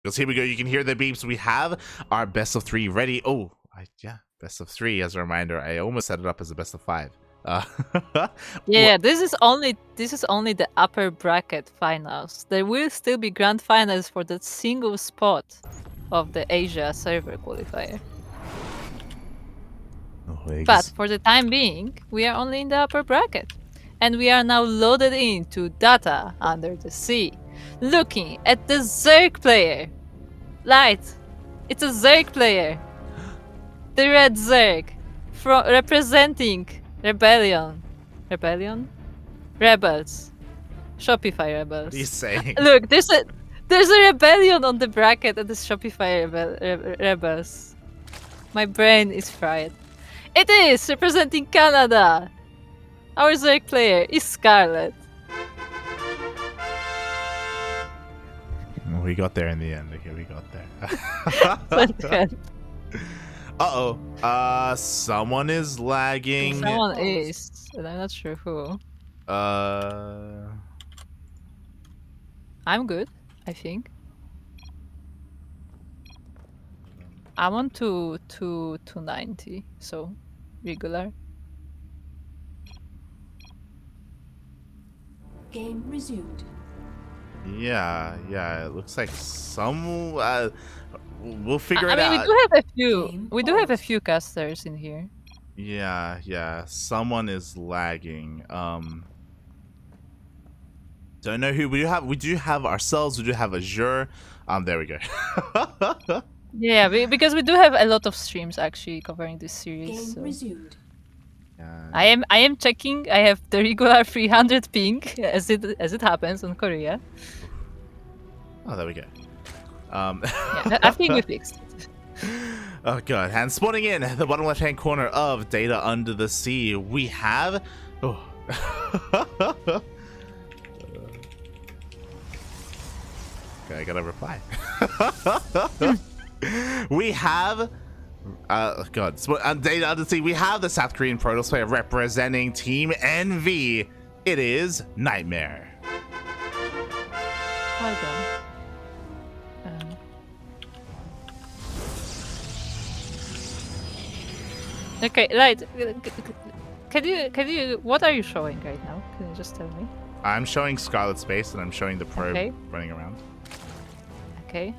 Because here we go. You can hear the beeps. We have our best of 3 ready. Oh, yeah, best of 3. As a reminder, I almost set it up as a best of 5. Yeah, this is only the upper bracket finals. There will still be grand finals for that single spot of the Asia server qualifier. But for the time being, we are only in the upper bracket. And we are now loaded into data under the sea, looking at the Zerg player. Light, it's a Zerg player. The red Zerg, representing Rebellion. Rebels. Shopify Rebels. What are you saying? Look, there's a rebellion on the bracket at the Shopify Rebels. My brain is fried. It is representing Canada. Our Zerg player is Scarlett. We got there in the end. Okay, we got there. Uh-oh. Someone is lagging. Someone is, and I'm not sure who. I'm good, I think. I'm on 290, so regular. Game resumed. Yeah, it looks like some we'll figure it out. I mean, we do have a few casters in here. Yeah, someone is lagging. Don't know who we do have ourselves, we do have Azure. There we go. Yeah, because we do have a lot of streams actually covering this series. Game so. resumed. I am checking. I have the regular 300 ping as it happens on Korea. Oh, there we go. Yeah, I think we fixed it. Oh god, and spawning in the bottom left hand corner of Data Under the Sea, we have okay, I gotta reply. We have god, Data Under the Sea, we have the South Korean Protoss player representing Team NV. It is NightMare. Well done. Okay, right. Can you? What are you showing right now? Can you just tell me? I'm showing Scarlett's space and I'm showing the probe running around. Okay.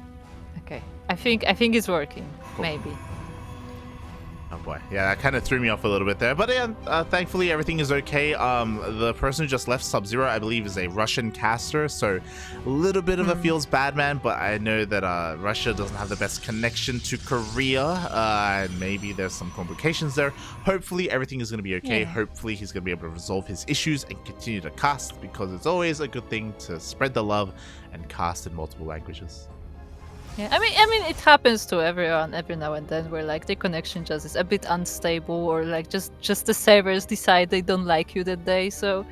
I think it's working. Cool. Maybe. Oh boy, yeah, that kind of threw me off a little bit there, but yeah, thankfully everything is okay. The person who just left Sub-Zero, I believe, is a Russian caster, so a little bit of a feels bad, man, but I know that Russia doesn't have the best connection to Korea, and maybe there's some complications there. Hopefully everything is going to be okay. Hopefully he's going to be able to resolve his issues and continue to cast, because it's always a good thing to spread the love and cast in multiple languages. Yeah, I mean, it happens to everyone every now and then, where like the connection just is a bit unstable, or like just the servers decide they don't like you that day. So,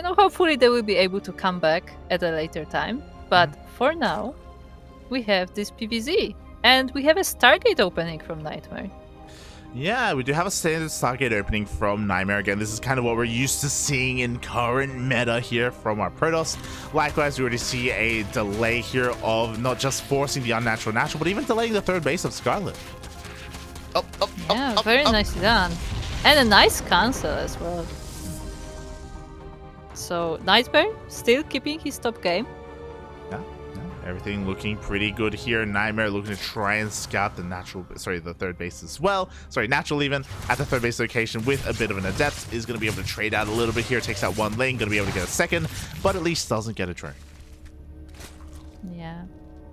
hopefully they will be able to come back at a later time. But for now, we have this PVZ, and we have a Stargate opening from NightMare. Yeah, we do have a standard Stargate opening from NightMare. Again, this is kind of what we're used to seeing in current meta here from our Protoss. Likewise, we already see a delay here of not just forcing the unnatural natural, but even delaying the third base of Scarlett. Very nicely done. And a nice cancel as well. So, NightMare still keeping his top game. Everything looking pretty good here. NightMare looking to try and scout the the third base as well. Natural even at the third base location with a bit of an adept. Is going to be able to trade out a little bit here. Takes out one lane. Going to be able to get a second, but at least doesn't get a drone. Yeah.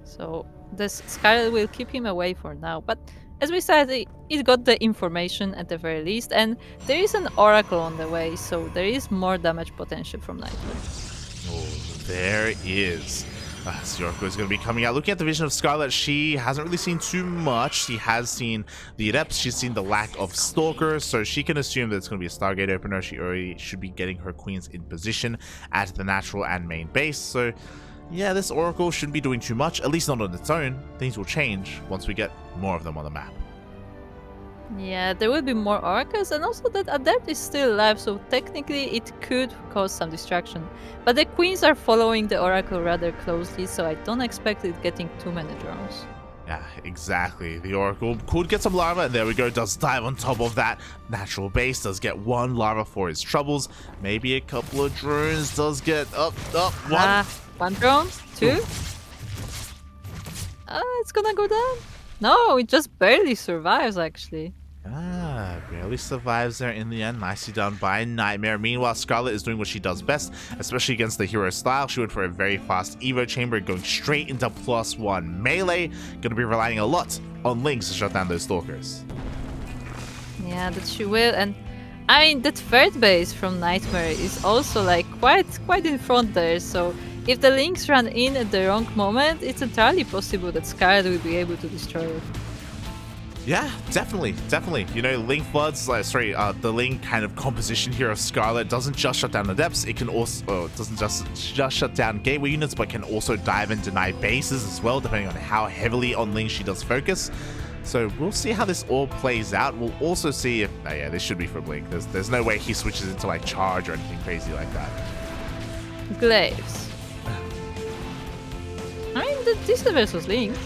So this Scarlett will keep him away for now. But as we said, it got the information at the very least. And there is an Oracle on the way. So there is more damage potential from NightMare. Oh, there is. Yorko is going to be coming out. Looking at the vision of Scarlett, she hasn't really seen too much. She has seen the adepts. She's seen the lack of stalkers, so she can assume that it's going to be a Stargate opener. She already should be getting her queens in position at the natural and main base. So yeah, this Oracle shouldn't be doing too much, at least not on its own. Things will change once we get more of them on the map. Yeah, there will be more orcas, and also that Adept is still alive, so technically it could cause some distraction. But the queens are following the Oracle rather closely, so I don't expect it getting too many drones. Yeah, exactly. The Oracle could get some lava, and there we go, does dive on top of that natural base, does get one lava for his troubles. Maybe a couple of drones, does get up, one. One drone, two. It's gonna go down. No, it just barely survives, actually. Barely survives there in the end. Nicely done by NightMare. Meanwhile, Scarlett is doing what she does best, especially against the hero style. She went for a very fast Evo chamber, going straight into +1 melee. Gonna be relying a lot on Lynx to shut down those stalkers. Yeah, that she will. And I mean, that third base from NightMare is also like quite in front there. So if the Lynx run in at the wrong moment, it's entirely possible that Scarlett will be able to destroy it. Yeah, definitely. You know, Link Floods, the Link kind of composition here of Scarlett doesn't just shut down the depths, it can also, doesn't just shut down gateway units, but can also dive and deny bases as well, depending on how heavily on Link she does focus. So we'll see how this all plays out. We'll also see if, yeah, this should be for Blink. There's no way he switches into like charge or anything crazy like that. Glaives. I mean, this is versus Lynx.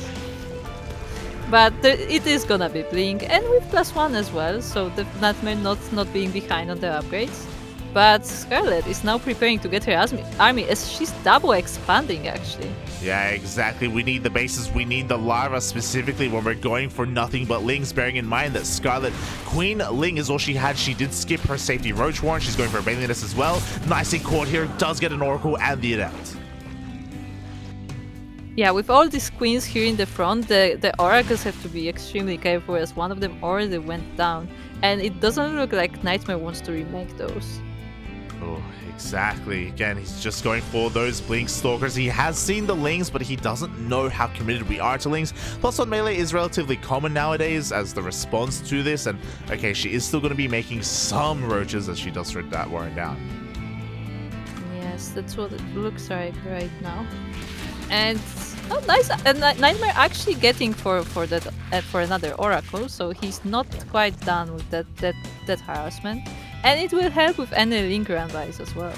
But it is gonna be Blink, and with +1 as well, so the NightMare not being behind on the upgrades. But Scarlett is now preparing to get her army as she's double expanding, actually. Yeah, exactly. We need the bases, we need the lava specifically when we're going for nothing but Lings, bearing in mind that Scarlett Queen Ling is all she had. She did skip her safety Roach Warren. She's going for a Baliness as well. Nicely caught here, does get an Oracle and the Adept. Yeah, with all these queens here in the front, the oracles have to be extremely careful as one of them already went down. And it doesn't look like NightMare wants to remake those. Oh, exactly. Again, he's just going for those Blink Stalkers. He has seen the Lings, but he doesn't know how committed we are to Lings. +1 melee is relatively common nowadays as the response to this. And okay, she is still going to be making some roaches as she does throw that Warren down. Yes, that's what it looks like right now. And oh, nice! And NightMare actually getting for another Oracle, so he's not quite done with that harassment, and it will help with any link runbys as well.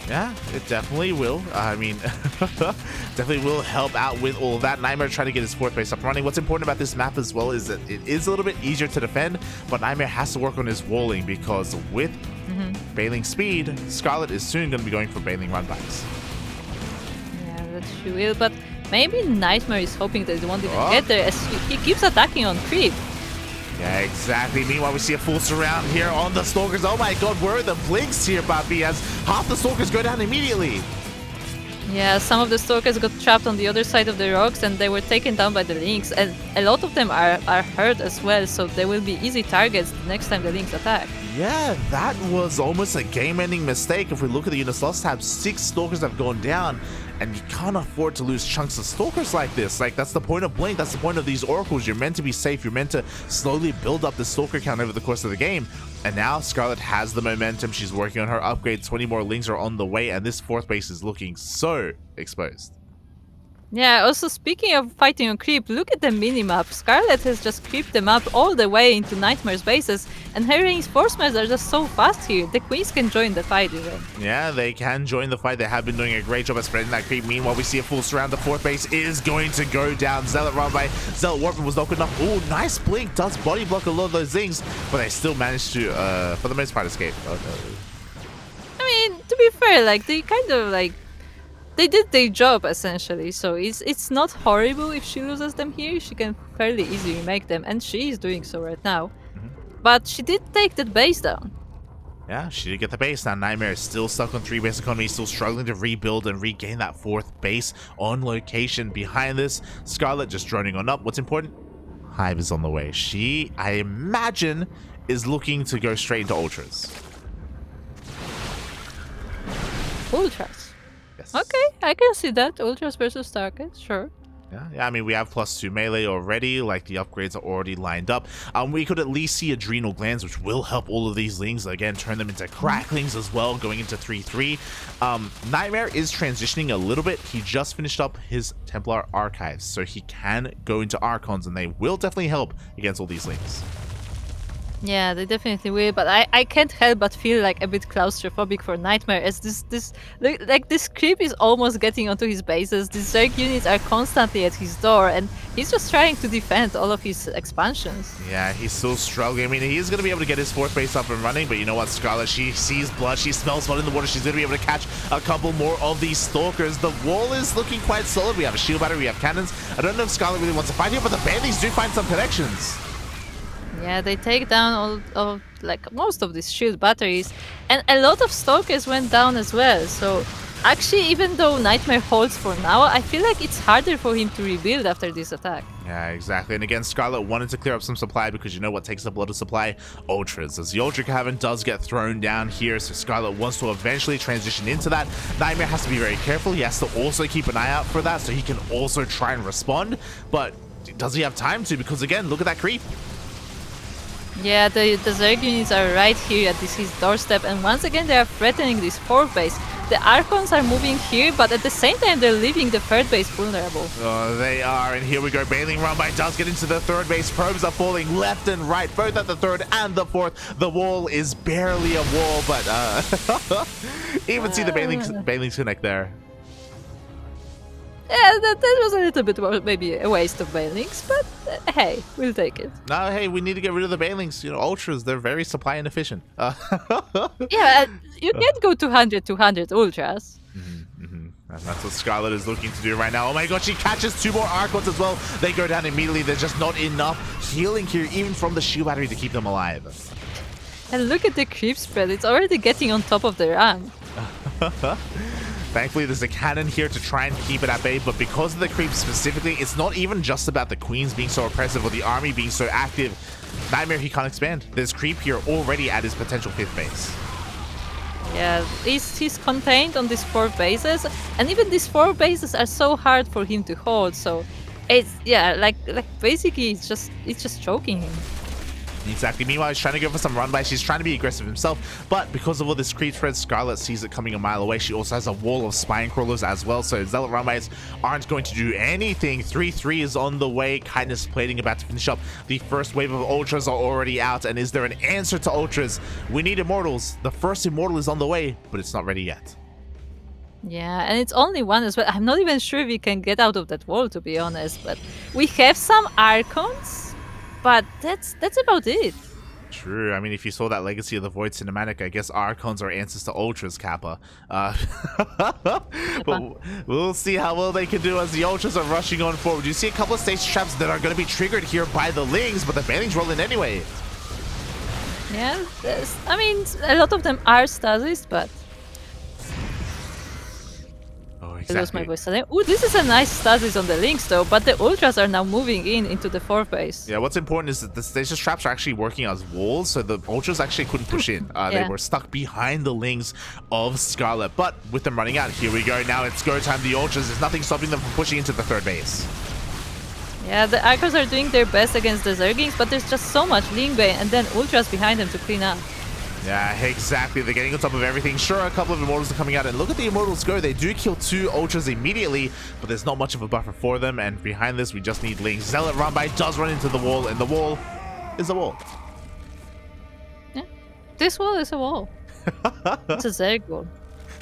Yeah, it definitely will. I mean, definitely will help out with all of that. NightMare trying to get his 4th base up and running. What's important about this map as well is that it is a little bit easier to defend, but NightMare has to work on his walling because with bailing speed, Scarlett is soon going to be going for bailing runbys. That she will, but maybe NightMare is hoping that they won't even get there as he keeps attacking on creep. Yeah, exactly. Meanwhile, we see a full surround here on the Stalkers. Oh my god, where are the Blinks here, Papi? As half the Stalkers go down immediately. Yeah, some of the Stalkers got trapped on the other side of the rocks and they were taken down by the Lynx, and a lot of them are hurt as well, so they will be easy targets the next time the Lynx attack. Yeah, that was almost a game-ending mistake. If we look at the units lost tab, 6 Stalkers have gone down, and you can't afford to lose chunks of Stalkers like this. Like, that's the point of Blink, that's the point of these Oracles. You're meant to be safe, you're meant to slowly build up the Stalker count over the course of the game. And now Scarlett has the momentum, she's working on her upgrade, 20 more Lings are on the way, and this 4th base is looking so exposed. Yeah, also speaking of fighting on creep, look at the minimap. Scarlett has just creeped them up all the way into NightMare's bases, and her reinforcements are just so fast here. The queens can join the fight even. Yeah, they can join the fight. They have been doing a great job at spreading that creep. Meanwhile, we see a full surround. The 4th base is going to go down. Zealot run by Zealot Warpman was not good enough. Oh, nice Blink. Does body block a lot of those things, but they still managed to, for the most part, escape. Oh, no. I mean, to be fair, like, they kind of, like, they did their job essentially, so it's not horrible if she loses them here. She can fairly easily remake them, and she is doing so right now. But she did take that base down. Yeah, she did get the base. Now NightMare is still stuck on 3 base economy, still struggling to rebuild and regain that 4th base on location. Behind this, Scarlett just droning on up. What's important? Hive is on the way. She, I imagine, is looking to go straight into Ultras. Ultras. Yes. Okay, I can see that. Ultras versus targets, sure. Yeah, I mean, we have +2 melee already, like the upgrades are already lined up. We could at least see Adrenal Glands, which will help all of these Lings, again, turn them into Cracklings as well, going into 3-3. NightMare is transitioning a little bit. He just finished up his Templar Archives, so he can go into Archons, and they will definitely help against all these Lings. Yeah, they definitely will, but I can't help but feel like a bit claustrophobic for NightMare as this creep is almost getting onto his bases. These Zerg units are constantly at his door, and he's just trying to defend all of his expansions. Yeah, he's still struggling. I mean, he's going to be able to get his fourth base up and running, but you know what, Scarlett, she sees blood, she smells blood in the water. She's going to be able to catch a couple more of these Stalkers. The wall is looking quite solid. We have a shield battery, we have cannons. I don't know if Scarlett really wants to fight here, but the Baneys do find some connections. Yeah, they take down all of like most of these shield batteries, and a lot of Stalkers went down as well. So actually, even though NightMare holds for now, I feel like it's harder for him to rebuild after this attack. Yeah, exactly. And again, Scarlett wanted to clear up some supply because you know what takes up a lot of supply? Ultras. As the Ultra Cavern does get thrown down here, so Scarlett wants to eventually transition into that. NightMare has to be very careful. He has to also keep an eye out for that so he can also try and respond. But does he have time to? Because again, look at that creep. Yeah, the Zerg units are right here at his doorstep, and once again they are threatening this fourth base. The Archons are moving here, but at the same time they're leaving the third base vulnerable. Oh, they are, and here we go. Baneling run by does get into the third base. Probes are falling left and right, both at the third and the fourth. The wall is barely a wall, but even see the Banelings connect there. Yeah, that was a little bit more, maybe a waste of Banelings, but hey, we'll take it. No, hey, we need to get rid of the Banelings. You know, Ultras, they're very supply inefficient. Yeah, you can't go 200 Ultras. And that's what Scarlett is looking to do right now. Oh my god, she catches two more Archons as well. They go down immediately. There's just not enough healing here, even from the shield battery, to keep them alive. And look at the creep spread. It's already getting on top of the ramp. Thankfully, there's a cannon here to try and keep it at bay, but because of the creep specifically, it's not even just about the queens being so oppressive or the army being so active. NightMare, he can't expand. There's creep here already at his potential fifth base. Yeah, he's contained on these four bases, and even these four bases are so hard for him to hold. So, it's like basically it's just choking him. Exactly. Meanwhile, he's trying to go for some run by. She's trying to be aggressive himself, but because of all this creep spread, Scarlett sees it coming a mile away. She also has a wall of spine crawlers as well, so Zealot run bys aren't going to do anything. 3-3 is on the way. Kindness plating about to finish up. The first wave of Ultras are already out, and is there an answer to Ultras? We need Immortals. The first Immortal is on the way, but it's not ready yet. Yeah, and it's only one as well. I'm not even sure we can get out of that wall, to be honest, but we have some Archons. But that's about it. True. I mean, if you saw that Legacy of the Void cinematic, I guess Archons are answers to Ultras, Kappa. But we'll see how well they can do as the Ultras are rushing on forward. You see a couple of stage traps that are going to be triggered here by the Lings, but the Banelings roll in anyway. Yeah, I mean, a lot of them are stasis, but... Exactly. I lost my voice suddenly. Ooh, this is a nice stasis on the Lynx though, but the Ultras are now moving into the fourth base. Yeah, what's important is that the stasis traps are actually working as walls, so the Ultras actually couldn't push in. They were stuck behind the Lings of Scarlett, but with them running out, here we go. Now it's go time. The Ultras, there's nothing stopping them from pushing into the third base. Yeah, the Archons are doing their best against the Zerglings, but there's just so much Ling Bane and then Ultras behind them to clean up. Yeah, exactly. They're getting on top of everything. Sure, a couple of Immortals are coming out, and look at the Immortals go. They do kill two Ultras immediately, but there's not much of a buffer for them, and behind this, we just need Lings. Zealot run by does run into the wall, and the wall is a wall. Yeah, this wall is a wall. It's a Zerg wall.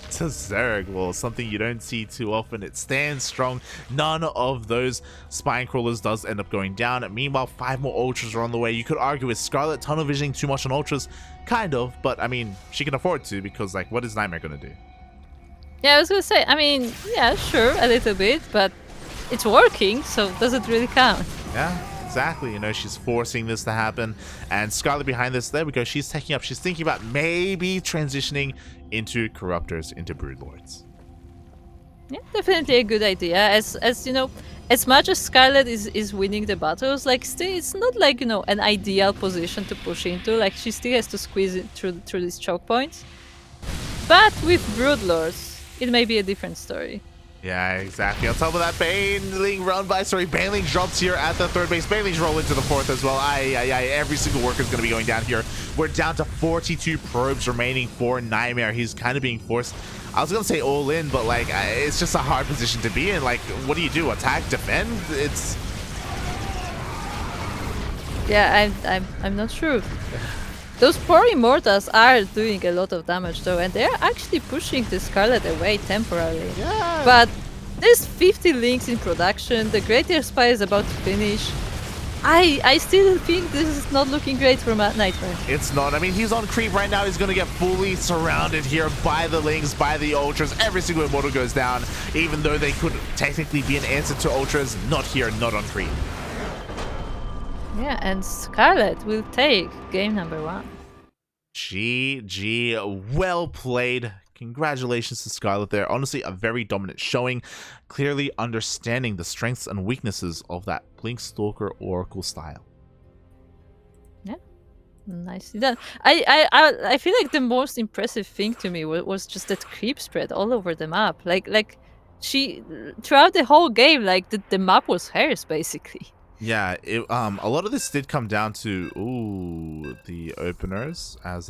It's a Zerg wall, something you don't see too often. It stands strong. None of those spine crawlers does end up going down. Meanwhile, 5 more Ultras are on the way. You could argue with Scarlett tunnel visioning too much on Ultras. Kind of, but I mean, she can afford to, because like, what is NightMare gonna do? Yeah, I was gonna say, I mean, yeah, sure, a little bit, but it's working, so does it really count? Yeah, exactly. You know, she's forcing this to happen, and Scarlett behind this, there we go, she's taking up, she's thinking about maybe transitioning into Corruptors, into Broodlords. Yeah, definitely a good idea. As you know, as much as Scarlett is winning the battles, like still it's not like, you know, an ideal position to push into. Like she still has to squeeze it through these choke points. But with Broodlords, it may be a different story. Yeah, exactly. On top of that, Baneling run by, Baneling drops here at the third base. Banelings roll into the fourth as well. Every single worker is going to be going down here. We're down to 42 probes remaining for NightMare. He's kind of being forced. I was going to say all in, but like, it's just a hard position to be in. Like, what do you do? Attack? Defend? It's... Yeah, I'm not sure. Those poor Immortals are doing a lot of damage though, and they're actually pushing the Scarlet away temporarily. Yeah. But there's 50 links in production, the Greater Spy is about to finish. I still think this is not looking great for NightMare. It's not. I mean, he's on creep right now. He's going to get fully surrounded here by the Lings, by the Ultras. Every single Immortal goes down, even though they could technically be an answer to Ultras. Not here, not on creep. Yeah, and Scarlett will take game number 1. GG. Well played. Congratulations to Scarlett there. Honestly, a very dominant showing. Clearly understanding the strengths and weaknesses of that Blink Stalker Oracle style. Yeah, nicely done. I feel like the most impressive thing to me was just that creep spread all over the map. Like she throughout the whole game, like the map was hers basically. Yeah, a lot of this did come down to the openers, as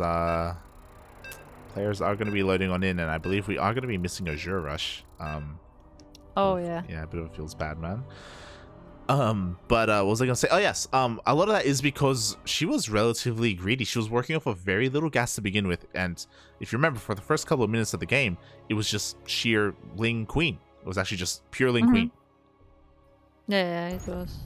players are going to be loading on in, and I believe we are going to be missing Azure Rush. Oh yeah, a bit of a feels bad, man. But what was I gonna say? Oh yes, a lot of that is because she was relatively greedy. She was working off of very little gas to begin with, and if you remember, for the first couple of minutes of the game, it was just sheer Ling Queen. It was actually just pure Ling Queen. Yeah, it was.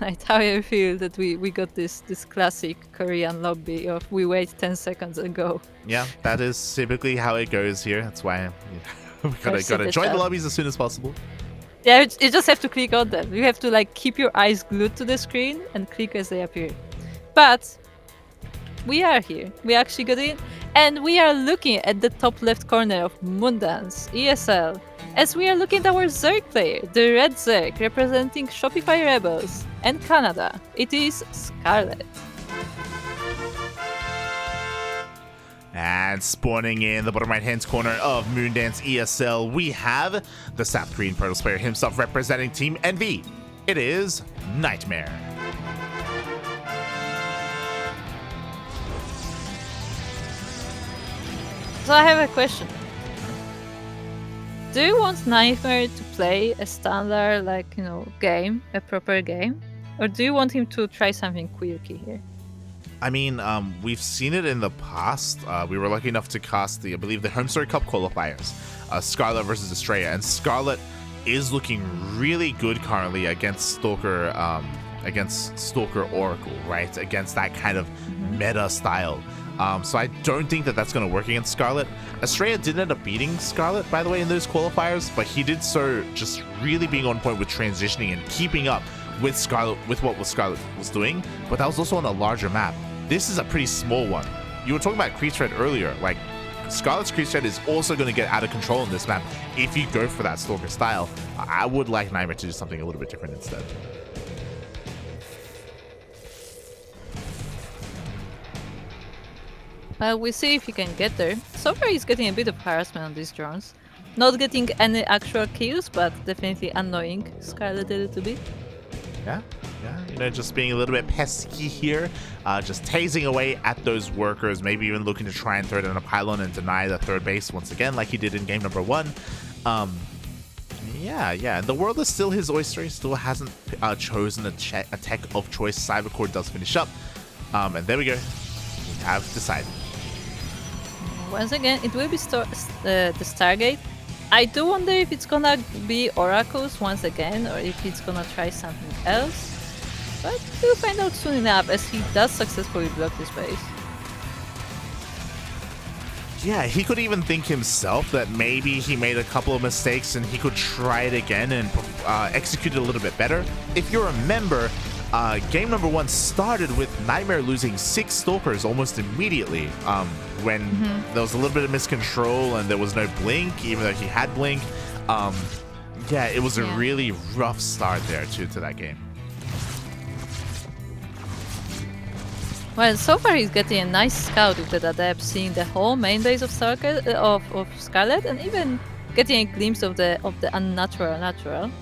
Right, how I feel that we got this classic Korean lobby of we wait 10 seconds and go. Yeah, that is typically how it goes here. That's why we gotta join the lobbies as soon as possible. Yeah, you just have to click on them. You have to like keep your eyes glued to the screen and click as they appear. But we are here. We actually got in, and we are looking at the top left corner of Moondance ESL. As we are looking at our Zerg player, the red Zerg representing Shopify Rebels and Canada, it is Scarlett. And spawning in the bottom right hand corner of Moondance ESL, we have the South Korean Protoss player himself representing Team NV. It is NightMare. So I have a question. Do you want NightMare to play a standard, game, a proper game? Or do you want him to try something quirky here? I mean, we've seen it in the past. We were lucky enough to cast I believe the Home Story Cup qualifiers. Scarlett versus Estrella. And Scarlett is looking really good currently against Stalker Oracle, right? Against that kind of meta style. So I don't think that that's going to work against Scarlett. Estrella did end up beating Scarlett, by the way, in those qualifiers, but he did so just really being on point with transitioning and keeping up with Scarlett, with what Scarlett was doing. But that was also on a larger map. This is a pretty small one. You were talking about creep thread earlier. Like, Scarlett's creep thread is also going to get out of control in this map if you go for that Stalker style. I would like NightMare to do something a little bit different instead. We'll see if he can get there. So far he's getting a bit of harassment on these drones. Not getting any actual kills, but definitely annoying Scarlett a little bit. Yeah, just being a little bit pesky here. Just tasing away at those workers, maybe even looking to try and throw down a pylon and deny the third base once again, like he did in game number 1. Yeah, the world is still his oyster. He still hasn't chosen a tech of choice. Cybercore does finish up. And there we go. We have decided. Once again, it will be the Stargate. I do wonder if it's gonna be Oracles once again, or if it's gonna try something else. But we'll find out soon enough, as he does successfully block this base. Yeah, he could even think himself that maybe he made a couple of mistakes and he could try it again and execute it a little bit better. If you remember, game number 1 started with NightMare losing 6 Stalkers almost immediately when there was a little bit of miscontrol and there was no blink, even though he had blink. Yeah, it was a really rough start there to that game. Well, so far he's getting a nice scout with the Adept, seeing the whole main base of Scarlett, and even getting a glimpse of the unnatural natural.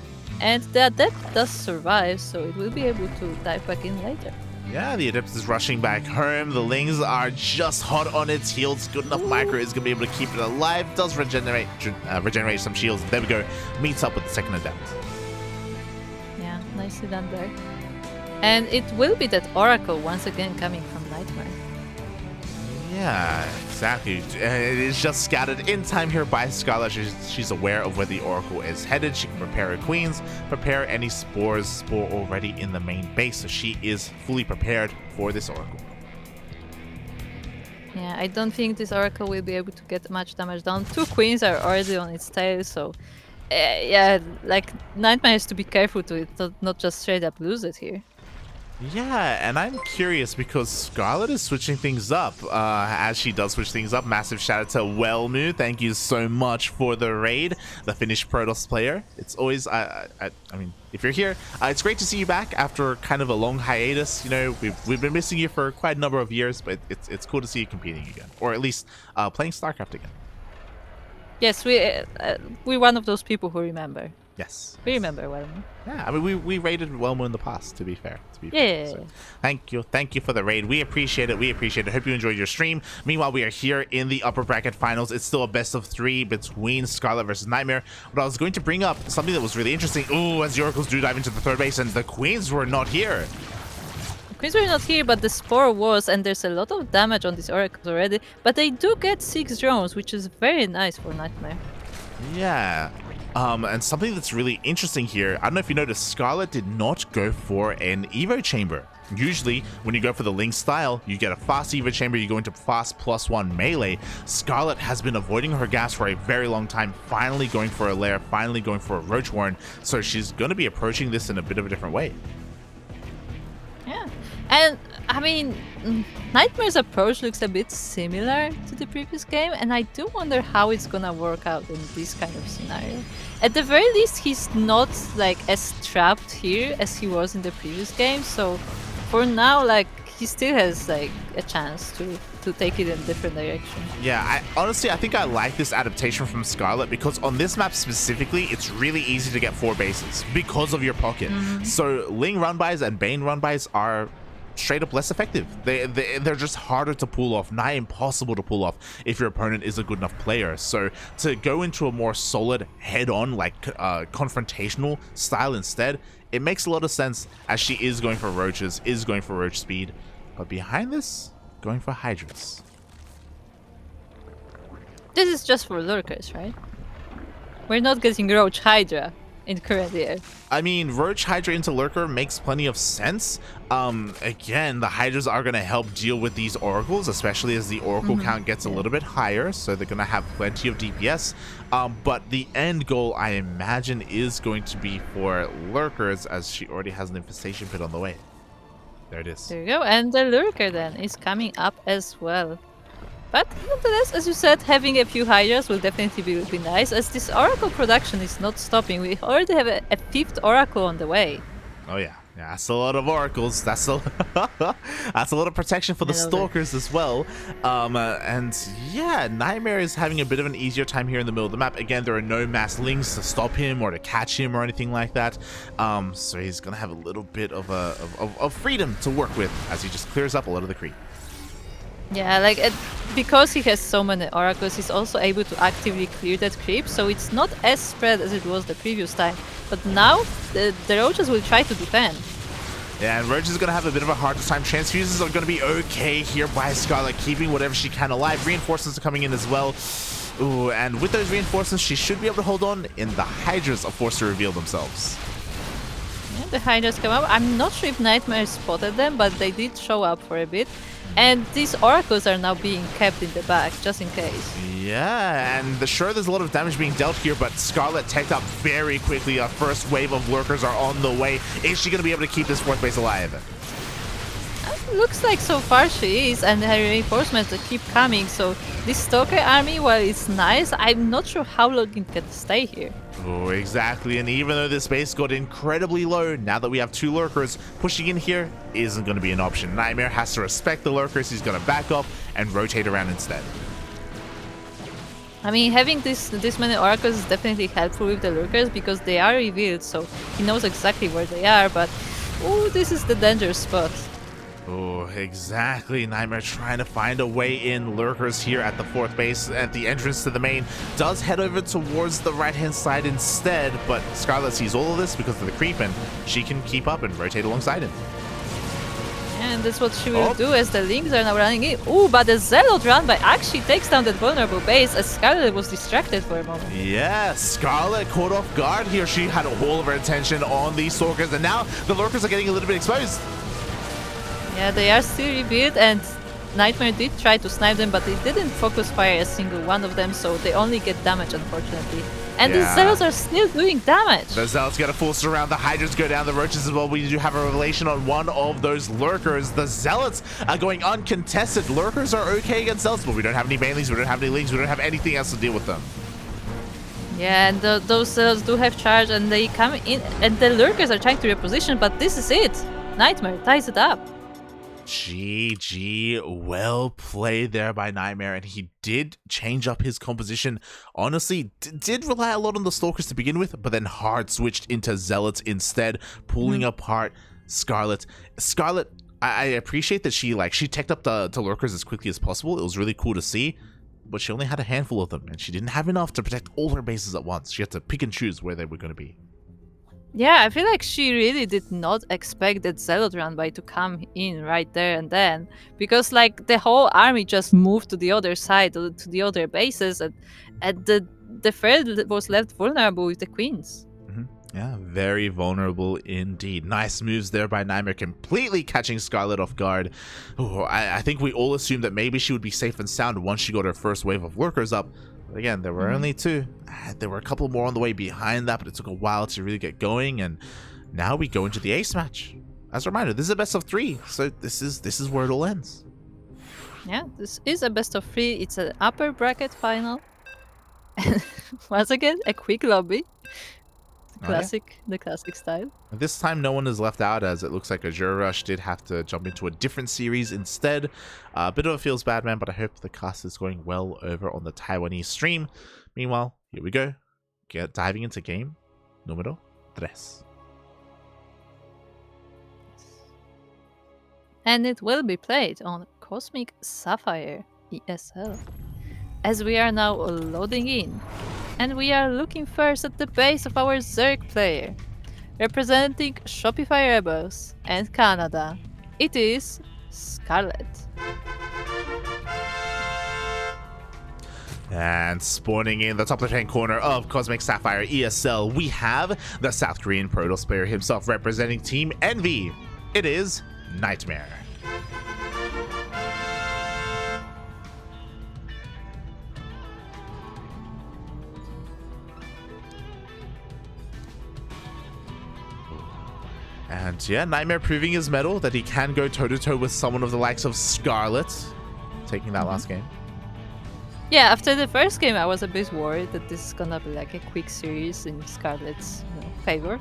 And the Adept does survive, so it will be able to dive back in later. Yeah, the Adept is rushing back home. The Lings are just hot on its heels. Good enough micro is going to be able to keep it alive. Does regenerate some shields. There we go. Meets up with the second Adept. Yeah, nicely done there. And it will be that Oracle once again coming from NightMare. Yeah, exactly. It is just scouted in time here by Scarlett. She's aware of where the Oracle is headed. She can prepare her queens, prepare any spore already in the main base. So she is fully prepared for this Oracle. Yeah, I don't think this Oracle will be able to get much damage done. 2 queens are already on its tail, so yeah, like NightMare has to be careful to not just straight up lose it here. Yeah, and I'm curious because Scarlett is switching things up. As she does switch things up, massive shout out to Wellmu. Thank you so much for the raid, the Finnish Protoss player. It's always, I mean, if you're here, it's great to see you back after kind of a long hiatus. You know, we've been missing you for quite a number of years, but it's cool to see you competing again, or at least playing StarCraft again. Yes, we're one of those people who remember. Yes. We remember Wellmu. Yeah, I mean, we raided Wellmu in the past, to be fair. Yeah. So, thank you for the raid. We appreciate it. Hope you enjoyed your stream. Meanwhile, we are here in the upper bracket finals. It's still a best of 3 between Scarlett versus NightMare. But I was going to bring up something that was really interesting. Ooh, as the Oracles do dive into the third base, and the Queens were not here. The Queens were not here, but the Spore was, and there's a lot of damage on these Oracles already. But they do get 6 drones, which is very nice for NightMare. Yeah. And something that's really interesting here, I don't know if you noticed, Scarlett did not go for an Evo chamber. Usually, when you go for the Link style, you get a fast Evo chamber, you go into fast +1 melee. Scarlett has been avoiding her gas for a very long time, finally going for a lair, finally going for a Roach Warren, so she's going to be approaching this in a bit of a different way. Yeah, and I mean, NightMare's approach looks a bit similar to the previous game, and I do wonder how it's gonna work out in this kind of scenario. At the very least, he's not like as trapped here as he was in the previous game, so for now, like, he still has like a chance to take it in a different direction. Yeah, I think I like this adaptation from Scarlett because on this map specifically, it's really easy to get 4 bases because of your pocket. So Ling run-bys and Bane run-bys are straight up less effective. They're just harder to pull off, nigh impossible to pull off if your opponent is a good enough player. So to go into a more solid head-on, like confrontational style instead, it makes a lot of sense as she is going for roaches, is going for roach speed. But behind this, going for Hydras. This is just for lurkers, right? We're not getting Roach Hydra in current year. I mean, Roach Hydra into Lurker makes plenty of sense. Again, the Hydras are going to help deal with these Oracles, especially as the Oracle count gets a little bit higher, so they're going to have plenty of DPS. But the end goal, I imagine, is going to be for Lurkers, as she already has an Infestation Pit on the way. There it is. There you go, and the Lurker then is coming up as well. But nonetheless, as you said, having a few Hydras will definitely be nice, as this Oracle production is not stopping. We already have a 5th Oracle on the way. Oh yeah, that's a lot of Oracles. That's a that's a lot of protection for the Stalkers as well. And yeah, NightMare is having a bit of an easier time here in the middle of the map. Again, there are no mass links to stop him or to catch him or anything like that. So he's gonna have a little bit of freedom to work with as he just clears up a lot of the creep. Yeah, like because he has so many Oracles, he's also able to actively clear that creep, so it's not as spread as it was the previous time. But now, the Roaches will try to defend. Yeah, and Roach is going to have a bit of a harder time. Transfuses are going to be okay here by Scarlett, keeping whatever she can alive. Reinforcements are coming in as well. Ooh, and with those reinforcements, she should be able to hold on, and the Hydras are forced to reveal themselves. Yeah, the Hydras come up. I'm not sure if NightMare spotted them, but they did show up for a bit. And these Oracles are now being kept in the back, just in case. Yeah, and sure, there's a lot of damage being dealt here, but Scarlett teched up very quickly. A first wave of Lurkers are on the way. Is she going to be able to keep this 4th base alive? Looks like so far she is, and her reinforcements keep coming. So this Stalker army, while it's nice, I'm not sure how long it can stay here. Oh, exactly. And even though this base got incredibly low, now that we have 2 Lurkers, pushing in here isn't going to be an option. NightMare has to respect the Lurkers. He's going to back off and rotate around instead. I mean, having this many Oracles is definitely helpful with the Lurkers because they are revealed, so he knows exactly where they are, but oh, this is the dangerous spot. Oh, exactly. NightMare trying to find a way in. Lurkers here at the 4th base at the entrance to the main. Does head over towards the right-hand side instead, but Scarlett sees all of this because of the creep, and she can keep up and rotate alongside him. And that's what she will do as the Lings are now running in. Ooh, but the Zealot run by actually takes down that vulnerable base as Scarlett was distracted for a moment. Yeah, Scarlett caught off guard here. She had all of her attention on these Stalkers, and now the Lurkers are getting a little bit exposed. Yeah, they are still rebuilt, and NightMare did try to snipe them, but they didn't focus fire a single one of them, so they only get damage, unfortunately. And the Zealots are still doing damage. The Zealots got to force around. The Hydras go down. The Roaches as well. We do have a revelation on one of those Lurkers. The Zealots are going uncontested. Lurkers are okay against Zealots, but we don't have any Baneys. We don't have any Lings. We don't have anything else to deal with them. Yeah, and those Zealots do have charge, and they come in, and the Lurkers are trying to reposition, but this is it. NightMare ties it up. GG, well played there by NightMare, and he did change up his composition. Honestly, did rely a lot on the Stalkers to begin with, but then hard switched into Zealots instead, pulling apart Scarlett. Scarlett, I appreciate that she teched up the Lurkers as quickly as possible. It was really cool to see, but she only had a handful of them, and she didn't have enough to protect all her bases at once. She had to pick and choose where they were going to be. Yeah, I feel like she really did not expect that Zealot run by to come in right there and then, because like the whole army just moved to the other side, to the other bases, and the third was left vulnerable with the queens. Yeah, very vulnerable indeed. Nice moves there by NightMare, completely catching Scarlett off guard. Oh, I think we all assumed that maybe she would be safe and sound once she got her first wave of Lurkers up. But again, there were only 2. There were a couple more on the way behind that, but it took a while to really get going. And now we go into the ace match. As a reminder, this is a best of 3, so this is where it all ends. Yeah, this is a best of 3. It's an upper bracket final. And once again, a quick lobby. The classic style. This time no one is left out, as it looks like Azure Rush did have to jump into a different series instead. A bit of a feels bad, man, but I hope the cast is going well over on the Taiwanese stream. Meanwhile, here we go. Diving into game número 3. And it will be played on Cosmic Sapphire ESL. As we are now loading in. And we are looking first at the base of our Zerg player. Representing Shopify Rebels and Canada, it is Scarlett. And spawning in the top left-hand corner of Cosmic Sapphire ESL, we have the South Korean Protoss player himself representing Team Envy. It is NightMare. And yeah, NightMare proving his mettle that he can go toe-to-toe with someone of the likes of Scarlett, taking that last game. Yeah, after the first game, I was a bit worried that this is gonna be like a quick series in Scarlett's favor.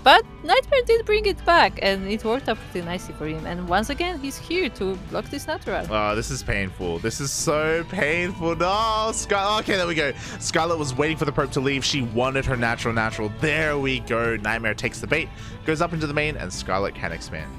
But NightMare did bring it back, and it worked out pretty nicely for him. And once again, he's here to block this natural. Oh, this is painful. This is so painful. No, okay, there we go. Scarlett was waiting for the probe to leave. She wanted her natural. There we go. NightMare takes the bait, goes up into the main, and Scarlett can expand.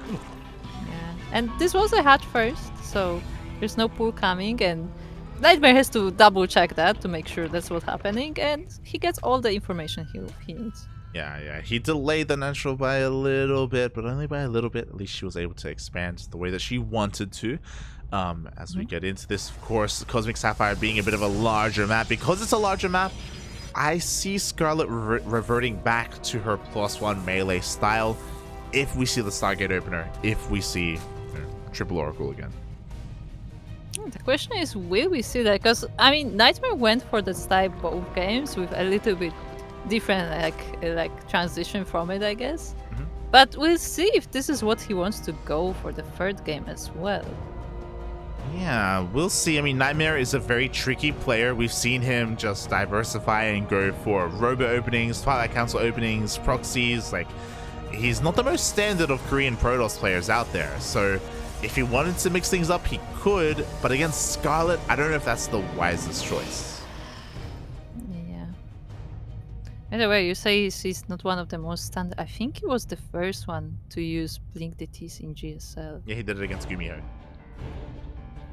Yeah, and this was a hatch first, so there's no pull coming, and NightMare has to double check that to make sure that's what's happening, and he gets all the information he needs. Yeah. He delayed the natural by a little bit, but only by a little bit. At least she was able to expand the way that she wanted to. As we get into this, of course, Cosmic Sapphire being a bit of a larger map. Because it's a larger map, I see Scarlett reverting back to her +1 melee style if we see the Stargate opener, if we see Triple Oracle again. The question is, will we see that? Because, I mean, NightMare went for this type of games with a little bit different like transition from it, I guess. But we'll see if this is what he wants to go for the third game as well. Yeah, we'll see. I mean, NightMare is a very tricky player. We've seen him just diversify and go for Robo openings, Twilight Council openings, proxies. Like, he's not the most standard of Korean Protoss players out there. So if he wanted to mix things up, he could. But against Scarlett, I don't know if that's the wisest choice. Either way, you say he's not one of the most standard. I think he was the first one to use Blink DTs in GSL. Yeah, he did it against Gumiho.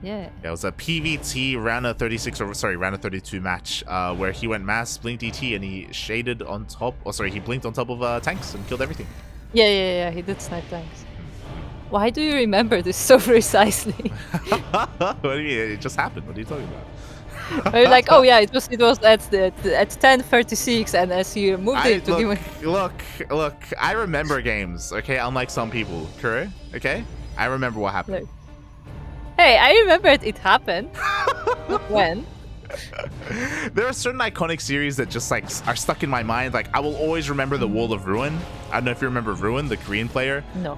Yeah. Yeah, it was a PVT round of 36, or sorry, round of 32 match where he went mass, blinked DT, and he shaded on top, he blinked on top of tanks and killed everything. Yeah, he did snipe tanks. Why do you remember this so precisely? What do you mean? It just happened. What are you talking about? Are you like, oh yeah, it was at 10:36, and as you moved it to look, I remember games, okay? Unlike some people, Kuro, okay? I remember what happened. Look. Hey, I remembered it happened. When? There are certain iconic series that just like are stuck in my mind. Like I will always remember the Wall of Ruin. I don't know if you remember Ruin, the Korean player. No.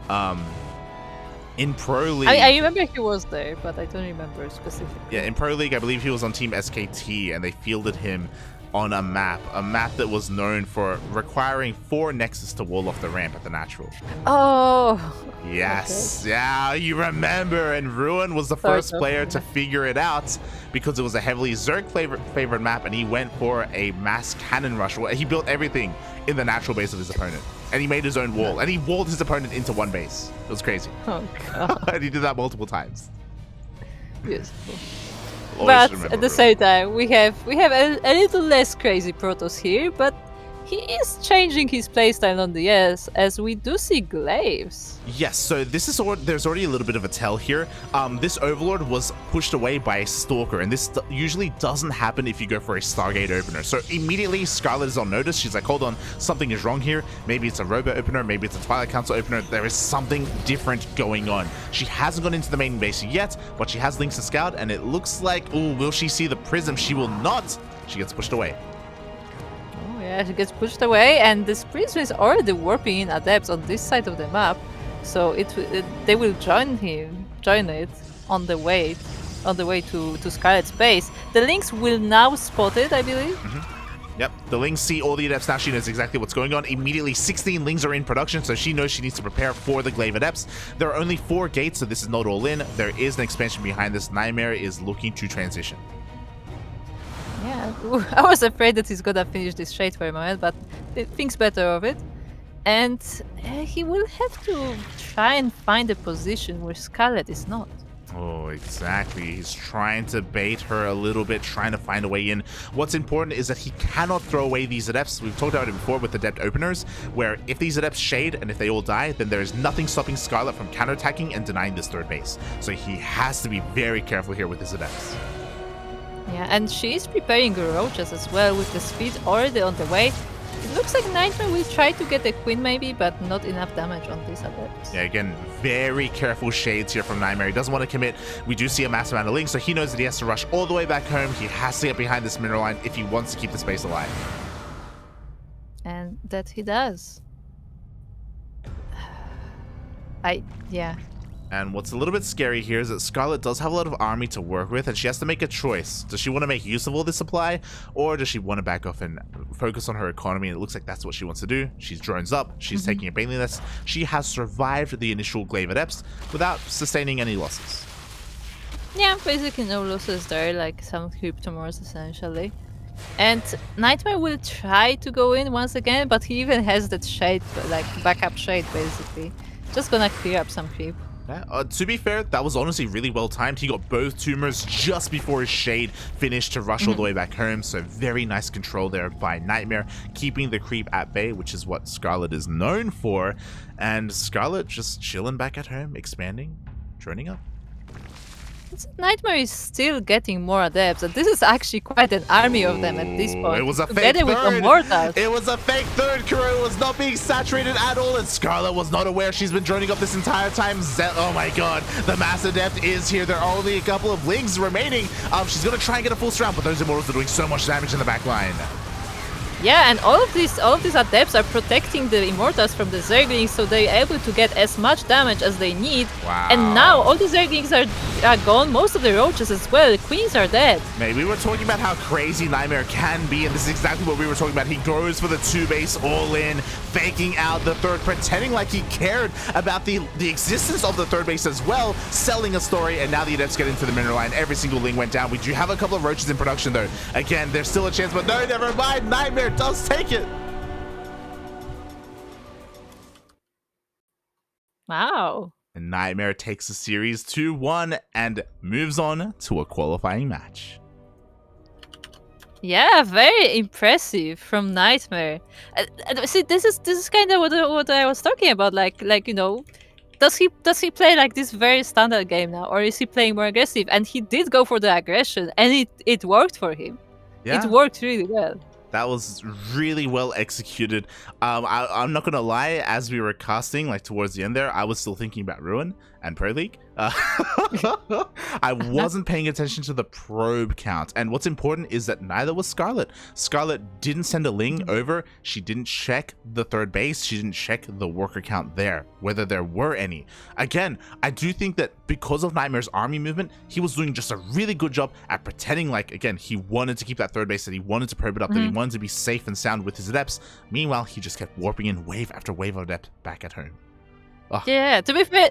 In Pro League. I remember he was there, but I don't remember specifically. Yeah, in Pro League, I believe he was on Team SKT, and they fielded him on a map that was known for requiring 4 Nexus to wall off the ramp at the natural. Oh. Yes, okay. Yeah, you remember. And Ruin was the first player to figure it out because it was a heavily Zerg favored map, and he went for a mass cannon rush. He built everything in the natural base of his opponent, and he made his own wall, and he walled his opponent into one base. It was crazy. Oh god. And he did that multiple times. Beautiful. Always But at the same time, we have a little less crazy Protoss here, but he is changing his playstyle on the S, as we do see Glaives. Yes, so there's already a little bit of a tell here. This Overlord was pushed away by a Stalker, and this usually doesn't happen if you go for a Stargate opener. So immediately Scarlett is on notice. She's like, hold on, something is wrong here. Maybe it's a Robo opener, maybe it's a Twilight Council opener. There is something different going on. She hasn't gone into the main base yet, but she has links to Scout, and it looks like, oh, will she see the Prism? She will not. She gets pushed away. Yeah, she gets pushed away, and the Prism is already warping in Adepts on this side of the map, so they will join it on the way to Scarlett's base. The Lynx will now spot it, I believe. Yep, the Lings see all the Adepts now. She knows exactly what's going on. Immediately, 16 Lings are in production, so she knows she needs to prepare for the Glaive Adepts. There are only 4 gates, so this is not all in. There is an expansion behind this. NightMare is looking to transition. Yeah, I was afraid that he's gonna finish this shade for a moment, but he thinks better of it. And he will have to try and find a position where Scarlett is not. Oh, exactly. He's trying to bait her a little bit, trying to find a way in. What's important is that he cannot throw away these Adepts. We've talked about it before with Adept openers, where if these Adepts shade and if they all die, then there is nothing stopping Scarlett from counterattacking and denying this third base. So he has to be very careful here with his Adepts. Yeah, and she is preparing Roaches as well with the speed already on the way. It looks like NightMare will try to get a Queen maybe, but not enough damage on these Adepts. Yeah, again, very careful shades here from NightMare. He doesn't want to commit. We do see a massive amount of Link, so he knows that he has to rush all the way back home. He has to get behind this mineral line if he wants to keep the space alive. And that he does. Yeah. And what's a little bit scary here is that Scarlett does have a lot of army to work with, and she has to make a choice. Does she want to make use of all this supply, or does she want to back off and focus on her economy? And it looks like that's what she wants to do. She's drones up. She's taking a Baneling Nest. She has survived the initial Glaive Adepts without sustaining any losses. Yeah, basically no losses there, like some Cryptomores essentially. And NightMare will try to go in once again, but he even has that shade, like backup shade basically. Just gonna clear up some creep. Yeah, to be fair, that was honestly really well timed. He got both tumors just before his shade finished to rush all the way back home. So very nice control there by NightMare, keeping the creep at bay, which is what Scarlett is known for. And Scarlett just chilling back at home, expanding, droning up. NightMare is still getting more Adepts, and this is actually quite an army of them at this point. It was a fake Together with third. Immortals. It was a fake third. Kuro was not being saturated at all, and Scarlett was not aware. She's been droning up this entire time. Oh my god, the Mass Adept is here. There are only a couple of Lings remaining. She's gonna try and get a full round, but those Immortals are doing so much damage in the back line. Yeah, and all of these Adepts are protecting the Immortals from the Zerglings, so they're able to get as much damage as they need. Wow. And now all the Zerglings are gone, most of the Roaches as well. The Queens are dead. Mate, we were talking about how crazy NightMare can be, and this is exactly what we were talking about. He goes for the 2-base all in, faking out the third, pretending like he cared about the existence of the third base as well, selling a story, and now the Adepts get into the mineral line. Every single Ling went down. We do have a couple of Roaches in production though. Again, there's still a chance, but no, never mind. NightMare does take it. Wow. And NightMare takes the series 2-1 and moves on to a qualifying match. Yeah, very impressive from NightMare. See, this is kind of what I was talking about. Like does he play like this very standard game now, or is he playing more aggressive? And he did go for the aggression, and it worked for him. Yeah. It worked really well. That was really well executed. I'm not gonna lie, as we were casting, like towards the end there, I was still thinking about Ruin and Pro League. I wasn't paying attention to the probe count. And what's important is that neither was Scarlett. Scarlett didn't send a Ling over. She didn't check the third base. She didn't check the worker count there, whether there were any. Again, I do think that because of NightMare's army movement, he was doing just a really good job at pretending like, again, he wanted to keep that third base, that he wanted to probe it up, that he wanted to be safe and sound with his adepts. Meanwhile, he just kept warping in wave after wave of adept back at home. Yeah, to be fair,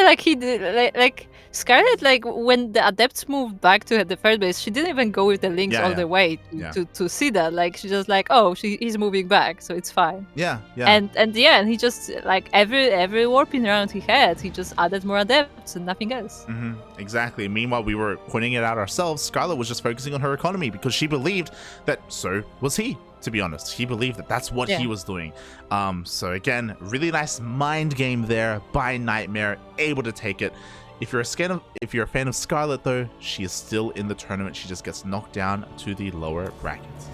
like he did, like Scarlett, like when the adepts moved back to the third base, she didn't even go with the links all the way to see that. Like she just like, oh, he's moving back, so it's fine. Yeah. And he just like every warping round he had, he just added more adepts and nothing else. Exactly. Meanwhile, we were pointing it out ourselves. Scarlett was just focusing on her economy because she believed that so was he. To be honest, he believed that that's what he was doing. So again, really nice mind game there by NightMare, able to take it. If you're a fan of Scarlett though, she is still in the tournament. She just gets knocked down to the lower brackets.